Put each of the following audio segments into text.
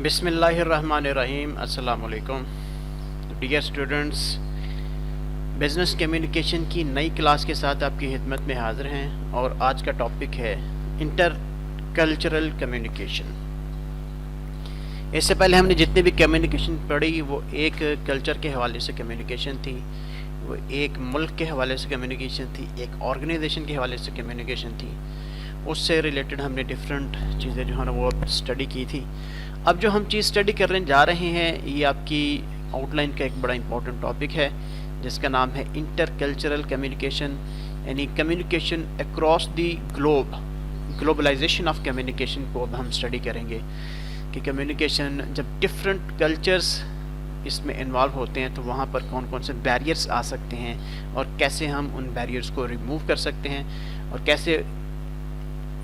بسم اللہ الرحمن الرحیم. السلام علیکم ڈیئر اسٹوڈنٹس. بزنس کمیونیکیشن کی نئی کلاس کے ساتھ آپ کی خدمت میں حاضر ہیں اور آج کا ٹاپک ہے انٹر کلچرل کمیونیکیشن. اس سے پہلے ہم نے جتنی بھی کمیونیکیشن پڑھی وہ ایک کلچر کے حوالے سے کمیونیکیشن تھی، وہ ایک ملک کے حوالے سے کمیونیکیشن تھی، ایک آرگنائزیشن کے حوالے سے کمیونیکیشن تھی. اس سے ریلیٹڈ ہم نے ڈفرینٹ چیزیں جو ہے نا وہ اسٹڈی کی تھی. اب جو ہم چیز اسٹڈی کرنے جا رہے ہیں یہ آپ کی آؤٹ لائن کا ایک بڑا امپورٹنٹ ٹاپک ہے جس کا نام ہے انٹر کلچرل کمیونیکیشن، یعنی communication across the globe. Globalisation of communication کو اب ہم اسٹڈی کریں گے کہ کمیونیکیشن جب ڈفرینٹ کلچرز اس میں انوالو ہوتے ہیں تو وہاں پر کون کون سے بیریئرز آ سکتے ہیں اور کیسے ہم ان بیریئرز کو ریموو کر سکتے ہیں اور کیسے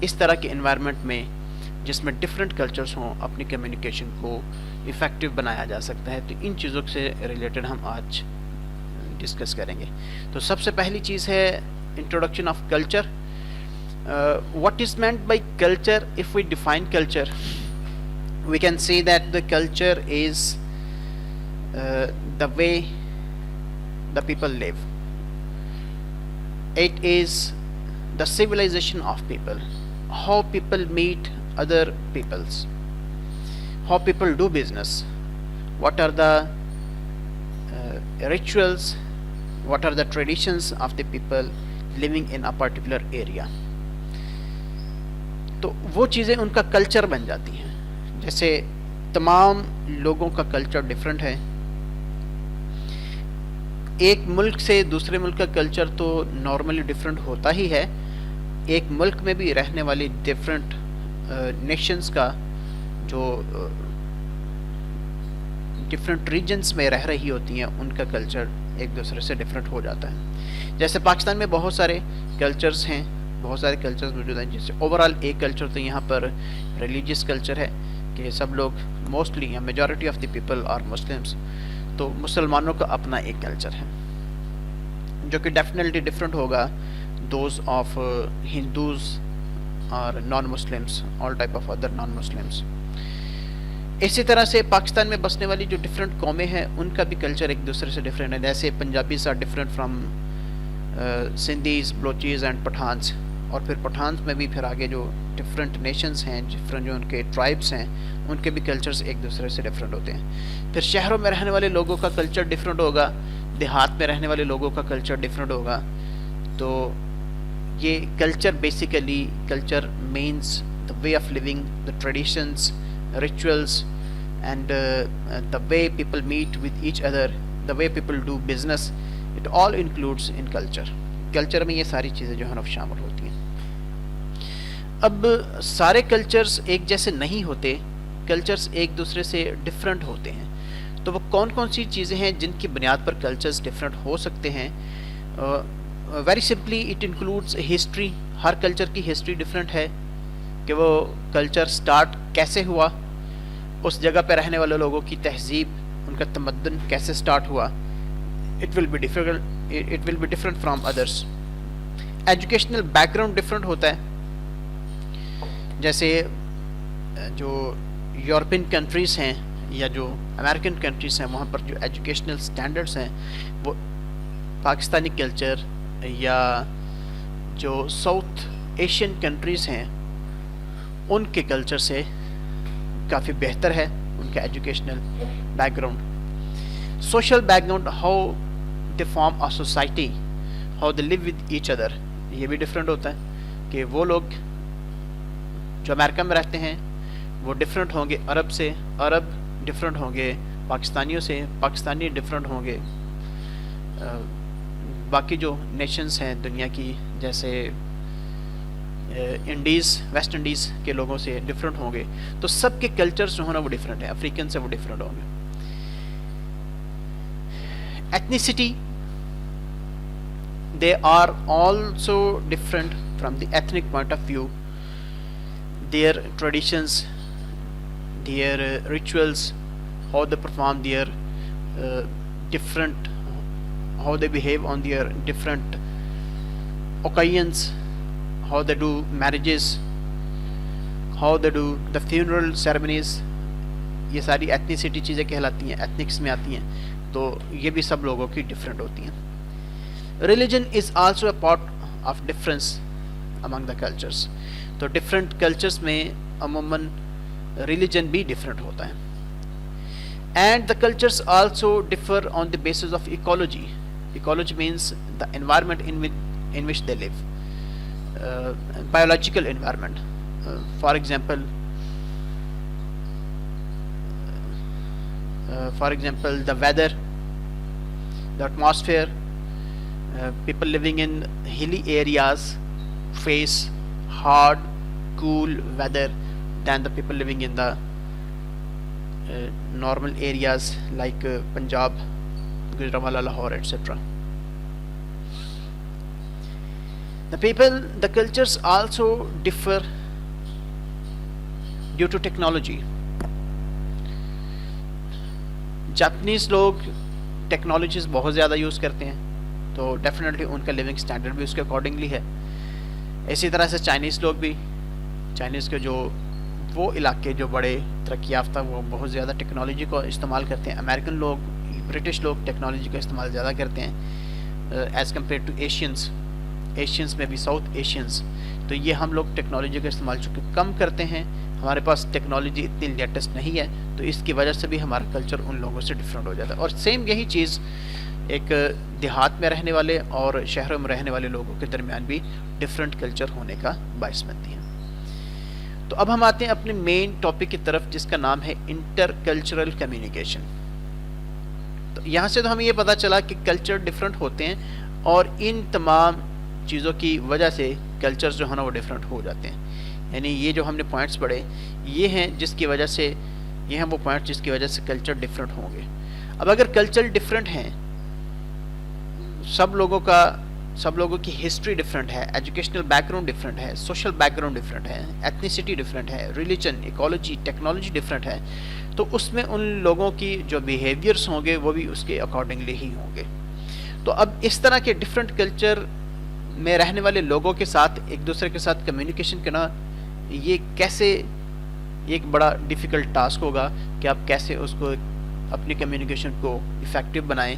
اس طرح کے انوائرمنٹ میں جس میں ڈفرینٹ کلچرز ہوں اپنی کمیونیکیشن کو افیکٹو بنایا جا سکتا ہے. تو ان چیزوں سے ریلیٹڈ ہم آج ڈسکس کریں گے. تو سب سے پہلی چیز ہے introduction of culture. What is meant by culture? If we define culture we can say that the culture is the way the people live. It is the civilization of people, how people meet other peoples, how people do business, what are the rituals, what are the traditions of the people living in a particular area. تو وہ چیزیں ان کا culture بن جاتی ہیں. جیسے تمام لوگوں کا کلچر ڈفرینٹ ہے. ایک ملک سے دوسرے ملک کا کلچر تو نارملی ڈفرینٹ ہوتا ہی ہے. ایک ملک میں بھی رہنے والی ڈفرینٹ نیشنز کا جو ڈفرینٹ ریجنز میں رہ رہی ہوتی ہیں ان کا کلچر ایک دوسرے سے ڈفرینٹ ہو جاتا ہے. جیسے پاکستان میں بہت سارے کلچرز ہیں، بہت سارے کلچرز موجود ہیں. جیسے اوورال ایک کلچر تو یہاں پر ریلیجیس کلچر ہے کہ سب لوگ موسٹلی یا majority of the people are Muslims. تو مسلمانوں کا اپنا ایک کلچر ہے جو کہ ڈیفینیٹلی ڈفرینٹ ہوگا دوز آف ہندوز اور non Muslims, all type of other non Muslims. اسی طرح سے پاکستان میں بسنے والی جو ڈفرینٹ قومیں ہیں ان کا بھی کلچر ایک دوسرے سے ڈفرینٹ ہے. جیسے Punjabis are different from Sindhis, Balochis and Pathans. اور پھر پٹھانس میں بھی پھر آگے جو ڈفرینٹ نیشنز ہیں، ڈفرینٹ جو ان کے ٹرائبس ہیں ان کے بھی کلچرز ایک دوسرے سے ڈفرینٹ ہوتے ہیں. پھر شہروں میں رہنے والے لوگوں کا کلچر ڈفرینٹ ہوگا، دیہات میں رہنے والے لوگوں کا کلچر ڈفرینٹ ہوگا. تو یہ culture basically culture means the way of living, the traditions, rituals and the way people meet with each other, the way people do business. It all includes in culture. Culture میں یہ ساری چیزیں جو ہیں نا شامل ہوتی ہیں. اب سارے کلچرز ایک جیسے نہیں ہوتے، کلچرز ایک دوسرے سے ڈفرینٹ ہوتے ہیں. تو وہ کون کون سی چیزیں ہیں جن کی بنیاد پر کلچرز ڈفرینٹ ہو سکتے ہیں؟ Very simply it includes history. Hare culture کی ہسٹری ڈفرینٹ ہے کہ وہ کلچر سٹارٹ کیسے ہوا، اس جگہ پہ رہنے والے لوگوں کی تہذیب، ان کا تمدن کیسے سٹارٹ ہوا. it will be different from others. Educational back ground different ہوتا ہے. جیسے جو یورپین کنٹریز ہیں یا جو امریکن کنٹریز ہیں وہاں پر جو ایجوکیشنل سٹینڈرڈز ہیں وہ پاکستانی کلچر یا جو ساؤتھ ایشین کنٹریز ہیں ان کے کلچر سے کافی بہتر ہے ان کا educational back ground. Social back ground, how they form a society, how they live with each other, یہ بھی ڈفرینٹ ہوتا ہے کہ وہ لوگ جو امریکہ میں رہتے ہیں وہ ڈفرینٹ ہوں گے عرب سے، عرب ڈفرینٹ ہوں گے پاکستانیوں سے، پاکستانی ڈفرینٹ ہوں گے باقی جو نیشنز ہیں دنیا کی جیسے انڈیز، ویسٹ انڈیز کے لوگوں سے ڈفرینٹ ہوں گے. تو سب کے کلچرز جو ہیں نا وہ ڈفرینٹ ہیں. افریقن سے وہ ڈفرینٹ ہوں گے. Ethnicity, they are also different from the ethnic point of view. Their traditions, their rituals, how they perform their different, how they behave on their different occasions, how they do marriages, how they do the funeral ceremonies, یہ ساری ethnicity چیزیں کہلاتی ہیں، ایتھنکس میں آتی ہیں، تو یہ بھی سب لوگوں کی ڈفرینٹ ہوتی ہیں۔ Religion is also a part of difference Umang the cultures, تو ڈفرینٹ کلچرس میں عموماً ریلیجن بھی ڈفرینٹ ہوتا ہے۔ And the cultures also differ on the basis of ecology, ecology means the environment in which they live, biological environment, for example the weather, the atmosphere. People living in hilly areas face hard cool weather than the people living in the normal areas like Punjab, Gujranwala, Lahore, etc. The cultures also differ due to technology. Japanese لوگ technologies بہت زیادہ use کرتے ہیں، تو definitely ان کا living standard بھی اس کے accordingly ہے۔ اسی طرح سے چائنیز لوگ بھی، چائنیز کے جو وہ علاقے جو بڑے ترقی یافتہ، وہ بہت زیادہ ٹیکنالوجی کو استعمال کرتے ہیں۔ امریکن لوگ، برٹش لوگ ٹیکنالوجی کا استعمال زیادہ کرتے ہیں ایز کمپیئر ٹو ایشینس میں بھی ساؤتھ ایشینس، تو یہ ہم لوگ ٹیکنالوجی کا استعمال چونکہ کم کرتے ہیں، ہمارے پاس ٹیکنالوجی اتنی لیٹسٹ نہیں ہے، تو اس کی وجہ سے بھی ہمارا کلچر ان لوگوں سے ڈفرینٹ ہو جاتا ہے۔ اور سیم یہی چیز ایک دیہات میں رہنے والے اور شہروں میں رہنے والے لوگوں کے درمیان بھی ڈفرینٹ کلچر ہونے کا باعث بنتی ہے۔ تو اب ہم آتے ہیں اپنے مین ٹاپک کی طرف، جس کا نام ہے انٹر کلچرل کمیونیکیشن۔ تو یہاں سے تو ہمیں یہ پتہ چلا کہ کلچر ڈفرینٹ ہوتے ہیں، اور ان تمام چیزوں کی وجہ سے کلچرز جو ہیں نا وہ ڈفرینٹ ہو جاتے ہیں۔ یعنی یہ جو ہم نے پوائنٹس پڑھے، یہ ہیں جس کی وجہ سے، یہ ہیں وہ پوائنٹس جس کی وجہ سے کلچر ڈفرینٹ ہوں گے۔ اب اگر کلچر ڈفرینٹ ہیں، سب لوگوں کی ہسٹری ڈفرینٹ ہے، ایجوکیشنل بیک گراؤنڈ ڈفرینٹ ہے، سوشل بیک گراؤنڈ ڈفرینٹ ہے، ایتھنیسٹی ڈفرینٹ ہے، ریلیجن، ایکولوجی، ٹیکنالوجی ڈفرینٹ ہے، تو اس میں ان لوگوں کی جو بیہیویئرس ہوں گے وہ بھی اس کے اکارڈنگلی ہی ہوں گے۔ تو اب اس طرح کے ڈفرینٹ کلچر میں رہنے والے لوگوں کے ساتھ ایک دوسرے کے ساتھ کمیونیکیشن کرنا، یہ کیسے ایک بڑا ڈیفیکلٹ ٹاسک ہوگا کہ آپ کیسے اس کو اپنی کمیونیکیشن کو افیکٹو بنائیں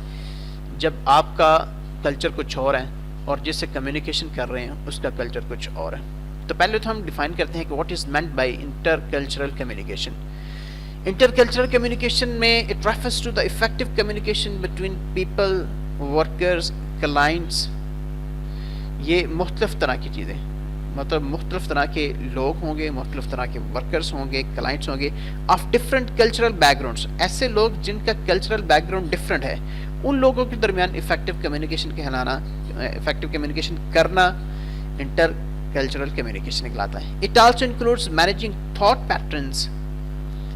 جب آپ کا کلچر کچھ اور ہے اور جس سے کمیونیکیشن کر رہے ہیں اس کا کلچر کچھ اور ہے۔ تو پہلے تو ہم ڈیفائن کرتے ہیں کہ what is meant by inter cultural communication. Inter cultural communication میں it refers to the effective communication between people, workers, clients. یہ مختلف طرح کی چیزیں، مطلب مختلف طرح کے لوگ ہوں گے، مختلف طرح کے ورکرز ہوں گے، کلائنٹس ہوں گے، of different cultural back grounds. ایسے لوگ جن کا کلچرل بیک گراؤنڈ ڈفرینٹ ہے، ان لوگوں کے درمیان افیکٹو کمیونیکیشن کہلانا، افیکٹو کمیونیکیشن کرنا انٹر کلچرل کمیونیکیشن کہلاتا ہے۔ It also includes managing thought patterns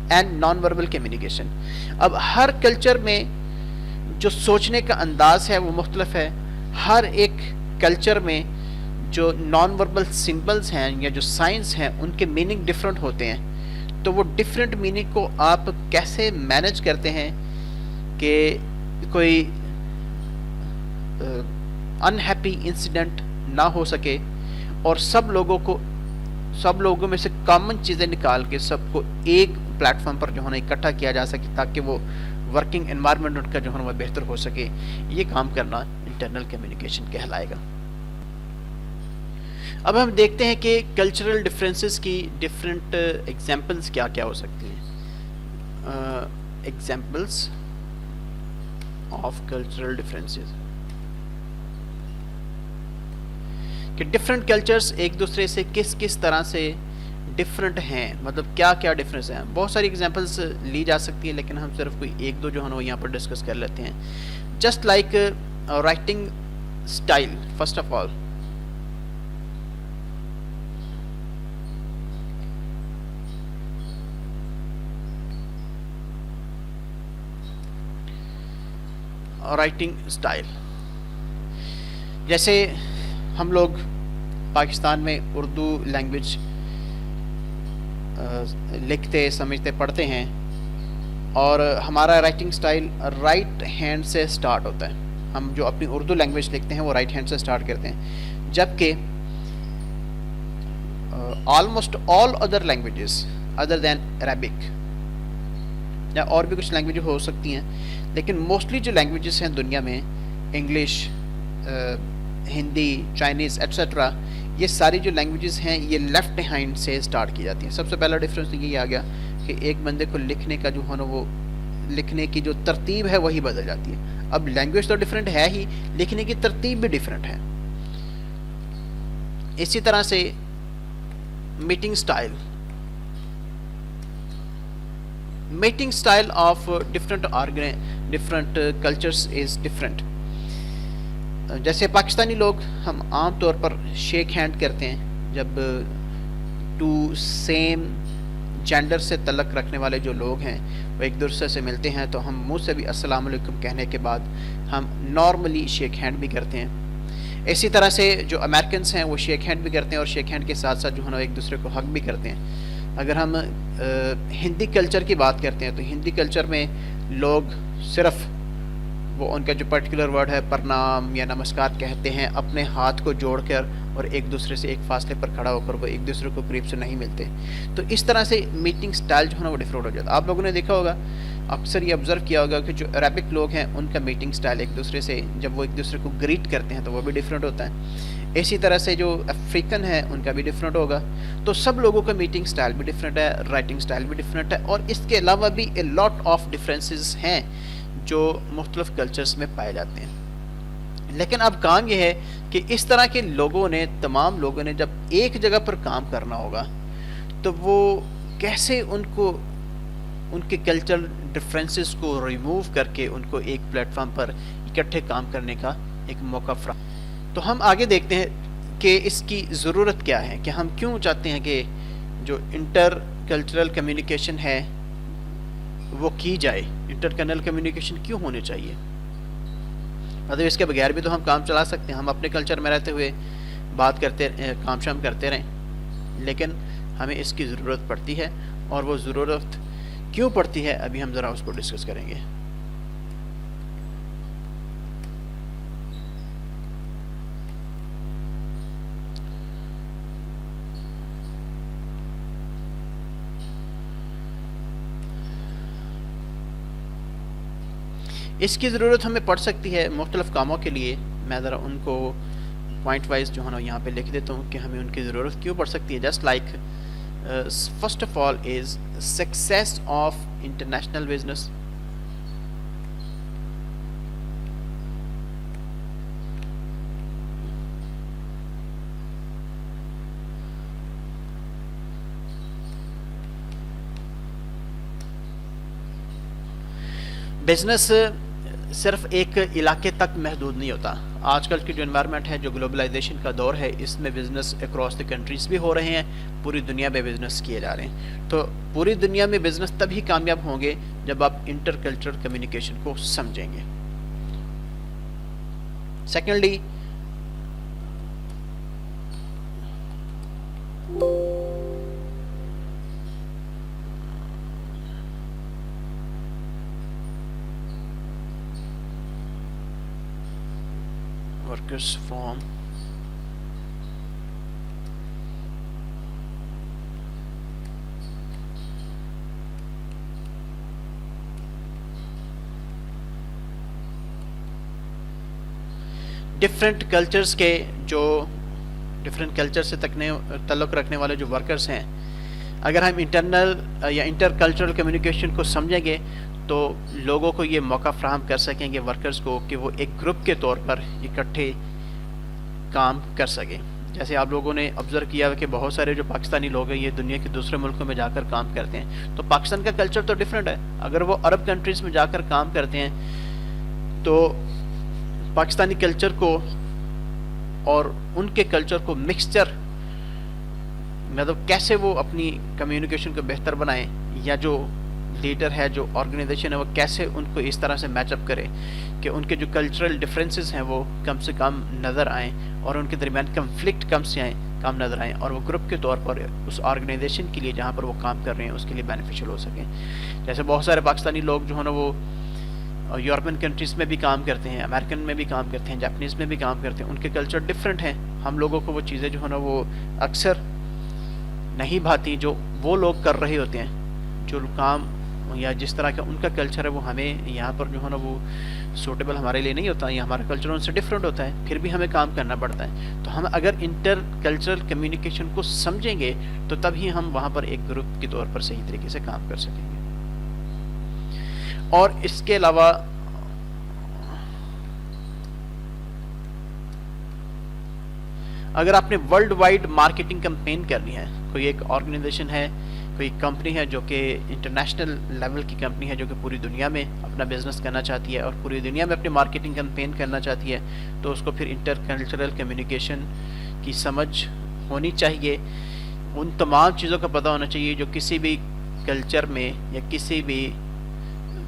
and non verbal communication. اب ہر کلچر میں جو سوچنے کا انداز ہے وہ مختلف ہے۔ ہر ایک کلچر میں جو نان وربل سمبلز ہیں یا جو سائنس ہیں ان کے میننگ ڈفرینٹ ہوتے ہیں، تو وہ ڈفرینٹ میننگ کو آپ کیسے مینیج کرتے ہیں کہ کوئی انہیپی انسیڈنٹ نہ ہو سکے، اور سب لوگوں میں سے کامن چیزیں نکال کے سب کو ایک پلیٹ فارم پر جو ہے نا اکٹھا کیا جا سکے تاکہ وہ ورکنگ انوائرمنٹ ان کا جو ہے نا وہ بہتر ہو سکے۔ یہ کام کرنا انٹرنل کمیونیکیشن کہلائے گا۔ اب ہم دیکھتے ہیں کہ کلچرل ڈفرینسز کی ڈفرینٹ ایگزامپلس کیا کیا ہو سکتی ہیں۔ ایگزامپلس آف کلچرل ڈفرینسز، کہ ڈفرینٹ کلچرز ایک دوسرے سے کس طرح سے ڈفرینٹ ہیں، مطلب کیا کیا ڈفرینس ہیں۔ بہت ساری ایگزامپلس لی جا سکتی ہیں، لیکن ہم صرف کوئی ایک دو جو ہے نا یہاں پر ڈسکس کر لیتے ہیں۔ Just like writing style, first of all writing style, جیسے ہم لوگ پاکستان میں اردو لینگویج لکھتے، سمجھتے، پڑھتے ہیں، اور ہمارا رائٹنگ اسٹائل رائٹ ہینڈ سے سٹارٹ ہوتا ہے۔ ہم جو اپنی اردو لینگویج لکھتے ہیں وہ رائٹ ہینڈ سے سٹارٹ کرتے ہیں، جبکہ almost all other languages other than Arabic یا اور بھی کچھ لینگویج ہو سکتی ہیں، لیکن موسٹلی جو لینگویجز ہیں دنیا میں، انگلش، ہندی، چائنیز ایٹسٹرا، یہ ساری جو لینگویجز ہیں یہ لیفٹ ہینڈ سے اسٹارٹ کی جاتی ہیں. سب سے پہلا ڈفرینس تو یہی آ گیا کہ ایک بندے کو لکھنے کا جو ہے نا وہ لکھنے کی جو ترتیب ہے وہی بدل جاتی ہے. اب لینگویج تو ڈفرینٹ ہے ہی، لکھنے کی ترتیب بھی ڈفرینٹ ہے. اسی طرح سے meeting style of different cultures is different. جیسے پاکستانی لوگ ہم عام طور پر شیک ہینڈ کرتے ہیں جب ٹو سیم جینڈر سے تعلق رکھنے والے جو لوگ ہیں وہ ایک دوسرے سے ملتے ہیں تو ہم منہ سے بھی السلام علیکم کہنے کے بعد ہم نارملی شیک ہینڈ بھی کرتے ہیں. اسی طرح سے جو امریکنس ہیں وہ شیک ہینڈ بھی کرتے ہیں اور شیک ہینڈ کے ساتھ ساتھ جو ہے نا ایک دوسرے کو حگ بھی کرتے ہیں. اگر ہم ہندی کلچر کی بات کرتے ہیں تو ہندی کلچر میں لوگ صرف وہ ان کا جو پرٹیکولر ورڈ ہے پرنام یا نمسکار کہتے ہیں اپنے ہاتھ کو جوڑ کر، اور ایک دوسرے سے ایک فاصلے پر کھڑا ہو کر وہ ایک دوسرے کو قریب سے نہیں ملتے. تو اس طرح سے میٹنگ سٹائل جو ہے نا وہ ڈفرینٹ ہو جاتا ہے. آپ لوگوں نے دیکھا ہوگا، اکثر یہ آبزرو کیا ہوگا کہ جو عربک لوگ ہیں ان کا میٹنگ سٹائل ایک دوسرے سے جب وہ ایک دوسرے کو گریٹ کرتے ہیں تو وہ بھی ڈفرینٹ ہوتا ہے. اسی طرح سے جو افریقن ہے ان کا بھی ڈفرینٹ ہوگا. تو سب لوگوں کا میٹنگ سٹائل بھی ڈفرینٹ ہے، رائٹنگ سٹائل بھی ڈفرینٹ ہے، اور اس کے علاوہ بھی اے لاٹ آف ڈفرینسز ہیں جو مختلف کلچرز میں پائے جاتے ہیں. لیکن اب کام یہ ہے کہ اس طرح کے لوگوں نے، تمام لوگوں نے جب ایک جگہ پر کام کرنا ہوگا تو وہ کیسے ان کے کلچرل ڈفرینسز کو ریموو کر کے ان کو ایک پلیٹ فارم پر اکٹھے کام کرنے کا ایک موقع فراہم. تو ہم آگے دیکھتے ہیں کہ اس کی ضرورت کیا ہے، کہ ہم کیوں چاہتے ہیں کہ جو انٹر کلچرل کمیونیکیشن ہے وہ کی جائے. انٹر کلچرل کمیونیکیشن کیوں ہونے چاہیے؟ مطلب اس کے بغیر بھی تو ہم کام چلا سکتے ہیں، ہم اپنے کلچر میں رہتے ہوئے بات کرتے، کام شام کرتے رہیں، لیکن ہمیں اس کی ضرورت پڑتی ہے. اور وہ ضرورت کیوں پڑتی ہے ابھی ہم ذرا اس کو ڈسکس کریں گے. اس کی ضرورت ہمیں پڑ سکتی ہے مختلف کاموں کے لیے. میں ذرا ان کو پوائنٹ وائز جو ہے نا یہاں پہ لکھ دیتا ہوں کہ ہمیں ان کی ضرورت کیوں پڑ سکتی ہے. Just like first of all is success of international business. Business صرف ایک علاقے تک محدود نہیں ہوتا. آج کل کی جو انوائرمنٹ ہے، جو گلوبلائزیشن کا دور ہے، اس میں بزنس اکراس دی کنٹریز بھی ہو رہے ہیں، پوری دنیا میں بزنس کیے جا رہے ہیں. تو پوری دنیا میں بزنس تبھی کامیاب ہوں گے جب آپ انٹر کلچرل کمیونیکیشن کو سمجھیں گے. Secondly, workers from different cultures کے، جو ڈفرینٹ کلچر سے تعلق رکھنے والے جو ورکرز ہیں، اگر ہم انٹرنل یا انٹر کلچرل کمیونیکیشن کو سمجھیں گے تو لوگوں کو یہ موقع فراہم کر سکیں گے، ورکرز کو، کہ وہ ایک گروپ کے طور پر اکٹھے کام کر سکیں. جیسے آپ لوگوں نے آبزرو کیا کہ بہت سارے جو پاکستانی لوگ ہیں یہ دنیا کے دوسرے ملکوں میں جا کر کام کرتے ہیں. تو پاکستان کا کلچر تو ڈفرینٹ ہے. اگر وہ عرب کنٹریز میں جا کر کام کرتے ہیں تو پاکستانی کلچر کو اور ان کے کلچر کو مکسچر، مطلب کیسے وہ اپنی کمیونیکیشن کو بہتر بنائیں، یا جو لیڈر ہے، جو آرگنائزیشن ہے، وہ کیسے ان کو اس طرح سے میچ اپ کرے کہ ان کے جو کلچرل ڈفرینسز ہیں وہ کم سے کم نظر آئیں اور ان کے درمیان کنفلکٹ کم نظر آئیں، اور وہ گروپ کے طور پر اس آرگنائزیشن کے لیے جہاں پر وہ کام کر رہے ہیں اس کے لیے بینیفیشل ہو سکیں. جیسے بہت سارے پاکستانی لوگ جو ہے نا وہ یورپین کنٹریز میں بھی کام کرتے ہیں، امریکن میں بھی کام کرتے ہیں، جاپنیز میں بھی کام کرتے ہیں. ان کے کلچر ڈفرینٹ ہیں. ہم لوگوں کو وہ چیزیں جو ہے نا وہ اکثر نہیں بھاتی جو وہ لوگ کر رہے ہوتے ہیں، جو کام یا جس طرح کا ان کا کلچر ہے وہ ہمیں یہاں پر جو ہے نا وہ سوٹیبل ہمارے لیے نہیں ہوتا، یا ہمارا کلچر ان سے ڈفرینٹ ہوتا ہے، پھر بھی ہمیں کام کرنا پڑتا ہے. تو ہم اگر انٹر کلچرل کمیونیکیشن کو سمجھیں گے تو تب ہی ہم وہاں پر ایک گروپ کے طور پر صحیح طریقے سے کام کر سکیں گے. اور اس کے علاوہ اگر آپ نے ورلڈ وائڈ مارکیٹنگ کمپین کرنی ہے، کوئی ایک آرگنائزیشن ہے، کوئی کمپنی ہے جو کہ انٹرنیشنل لیول کی کمپنی ہے جو کہ پوری دنیا میں اپنا بزنس کرنا چاہتی ہے اور پوری دنیا میں اپنی مارکیٹنگ کمپین کرنا چاہتی ہے، تو اس کو پھر انٹر کلچرل کمیونیکیشن کی سمجھ ہونی چاہیے. ان تمام چیزوں کا پتہ ہونا چاہیے جو کسی بھی کلچر میں یا کسی بھی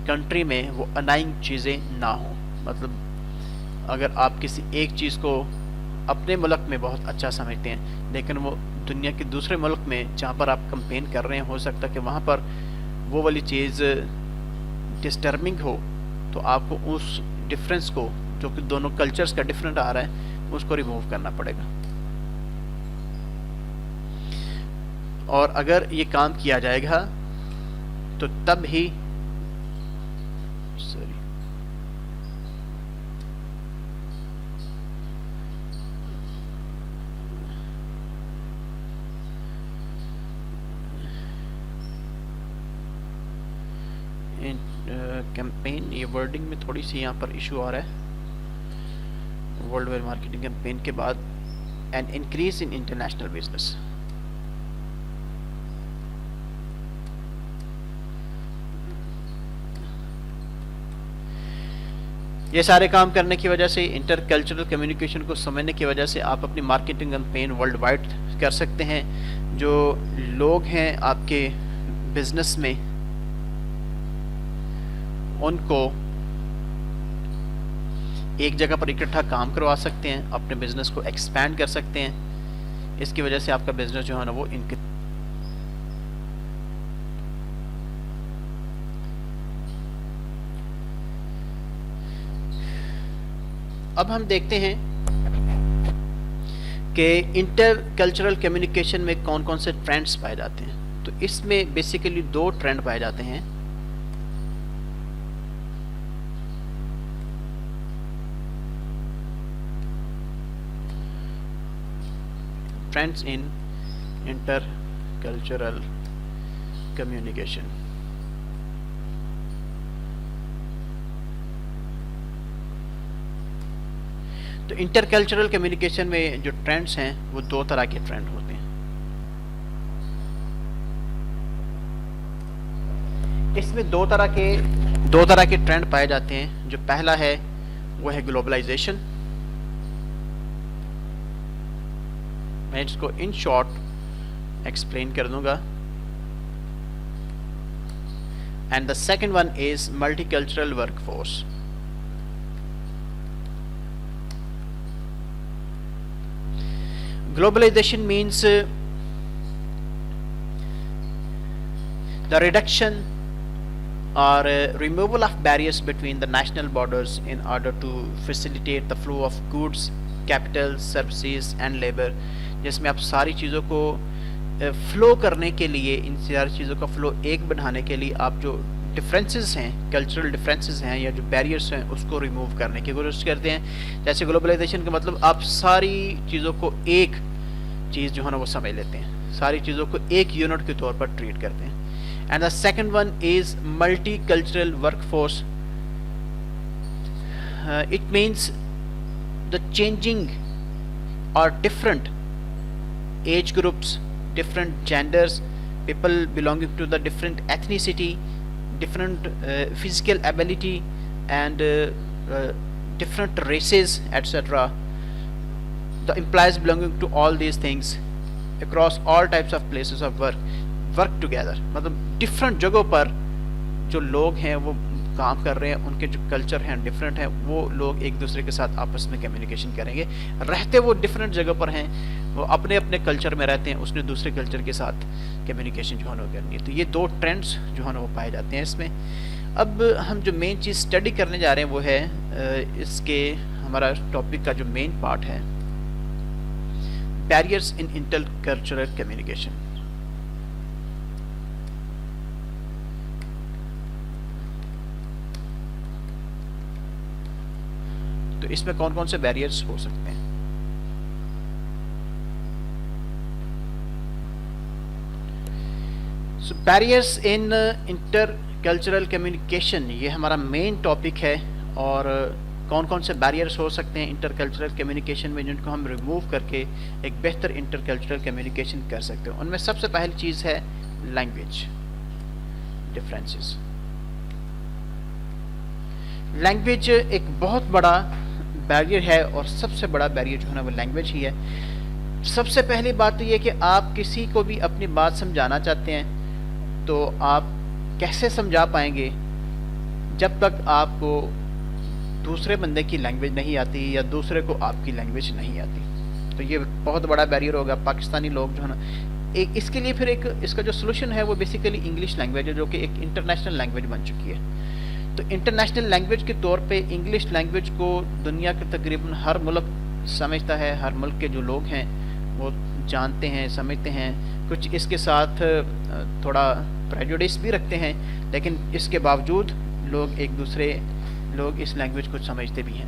کنٹری میں وہ انائنگ چیزیں نہ ہوں. مطلب اگر آپ کسی ایک چیز کو اپنے ملک میں بہت اچھا سمجھتے ہیں لیکن وہ دنیا کے دوسرے ملک میں جہاں پر آپ کمپین کر رہے ہیں ہو سکتا ہے کہ وہاں پر وہ والی چیز ڈسٹربنگ ہو، تو آپ کو اس ڈفرینس کو جو کہ دونوں کلچرز کا ڈفرینٹ آ رہا ہے اس کو ریموو کرنا پڑے گا. اور اگر یہ کام کیا جائے گا تو تب ہی کیمپین، یہ ورڈنگ میں تھوڑی سی یہاں پر ایشو آ رہا ہے. ورلڈ وائڈ مارکیٹنگ کیمپین کے بعد an increase in international business. یہ سارے کام کرنے کی وجہ سے، انٹر کلچرل کمیونیکیشن کو سمجھنے کی وجہ سے آپ اپنی مارکیٹنگ کیمپین ورلڈ وائڈ کر سکتے ہیں. جو لوگ ہیں آپ کے بزنس میں ان کو ایک جگہ پر اکٹھا کام کروا سکتے ہیں، اپنے بزنس کو ایکسپینڈ کر سکتے ہیں. اس کی وجہ سے آپ کا بزنس جو ہے نا وہ اب ہم دیکھتے ہیں کہ انٹر کلچرل کمیونیکیشن میں کون کون سے ٹرینڈز پائے جاتے ہیں. تو اس میں بیسیکلی 2 ٹرینڈ پائے جاتے ہیں. Trends in inter cultural communication. تو انٹر کلچرل کمیونیکیشن میں جو ٹرینڈز ہیں وہ 2 طرح کے ٹرینڈ ہوتے ہیں. اس میں دو طرح کے ٹرینڈ پائے جاتے ہیں. جو پہلا ہے وہ ہے گلوبلائزیشن. میں اس کو ان شارٹ ایکسپلین کر دوں گا. And the second one is multi cultural work force. Globalization means the reduction or removal of barriers between the national borders in order to facilitate the flow of goods, capital, services and labor. جس میں آپ ساری چیزوں کو flu کرنے کے لیے، ان ساری چیزوں کا فلو ایک بڑھانے کے لیے آپ جو ڈفرینسز ہیں، کلچرل ڈفرینسز ہیں یا جو بیریئرس ہیں اس کو ریموو کرنے کی کوشش کرتے ہیں. جیسے گلوبلائزیشن کا مطلب آپ ساری چیزوں کو ایک چیز جو ہے نا وہ سمجھ لیتے ہیں، ساری چیزوں کو ایک یونٹ کے طور پر ٹریٹ کرتے ہیں. And the second one is multi cultural work force. It means the changing اور different age groups, different genders, people belonging to the different ethnicity, different physical ability and different races, etc. The employees belonging to all these things across all types of places of work together. مطلب different جگہوں پر جو لوگ ہیں وہ کام کر رہے ہیں, ان کے جو کلچر ہیں ڈفرینٹ ہیں, وہ لوگ ایک دوسرے کے ساتھ آپس میں کمیونیکیشن کریں گے. رہتے وہ ڈفرینٹ جگہ پر ہیں, وہ اپنے اپنے کلچر میں رہتے ہیں, اس نے دوسرے کلچر کے ساتھ کمیونیکیشن جو ہے وہ کرنی ہے. تو یہ دو ٹرینڈس جو ہے وہ پائے جاتے ہیں اس میں. اب ہم جو مین چیز اسٹڈی کرنے جا رہے ہیں وہ ہے اس کے ہمارا ٹاپک کا جو مین پارٹ ہے, بیریئرز ان انٹر کلچرل کمیونیکیشن. تو اس میں کون کون سے بیریئرز ہو سکتے ہیں؟ سو بیریئرس ان انٹر کلچرل کمیونیکیشن، یہ ہمارا مین ٹاپک ہے، اور کون کون سے بیریئرس ہو سکتے ہیں انٹر کلچرل کمیونیکیشن میں جن کو ہم ریموو کر کے ایک بہتر انٹر کلچرل کمیونیکیشن کر سکتے ہیں. ان میں سب سے پہلی چیز ہے لینگویج ڈفرینسز. لینگویج ایک بہت بڑا بیریئر ہے، اور سب سے بڑا بیریئر جو ہے نا وہ لینگویج ہی ہے. سب سے پہلی بات تو یہ کہ آپ کسی کو بھی اپنی بات سمجھانا چاہتے ہیں تو آپ کیسے سمجھا پائیں گے جب تک آپ کو دوسرے بندے کی لینگویج نہیں آتی یا دوسرے کو آپ کی لینگویج نہیں آتی. تو یہ بہت بڑا بیریئر ہوگا. پاکستانی لوگ جو ہے نا اس کے لیے پھر اس کا جو سلوشن ہے وہ بیسیکلی انگلش لینگویج ہے، جو کہ ایک انٹرنیشنل لینگویج بن چکی ہے. تو انٹرنیشنل لینگویج کے طور پہ انگلش لینگویج کو دنیا کے تقریباً ہر ملک سمجھتا ہے. ہر ملک کے جو لوگ ہیں وہ جانتے ہیں، سمجھتے ہیں. کچھ اس کے ساتھ تھوڑا پریجوڈس بھی رکھتے ہیں، لیکن اس کے باوجود لوگ اس لینگویج کو سمجھتے بھی ہیں.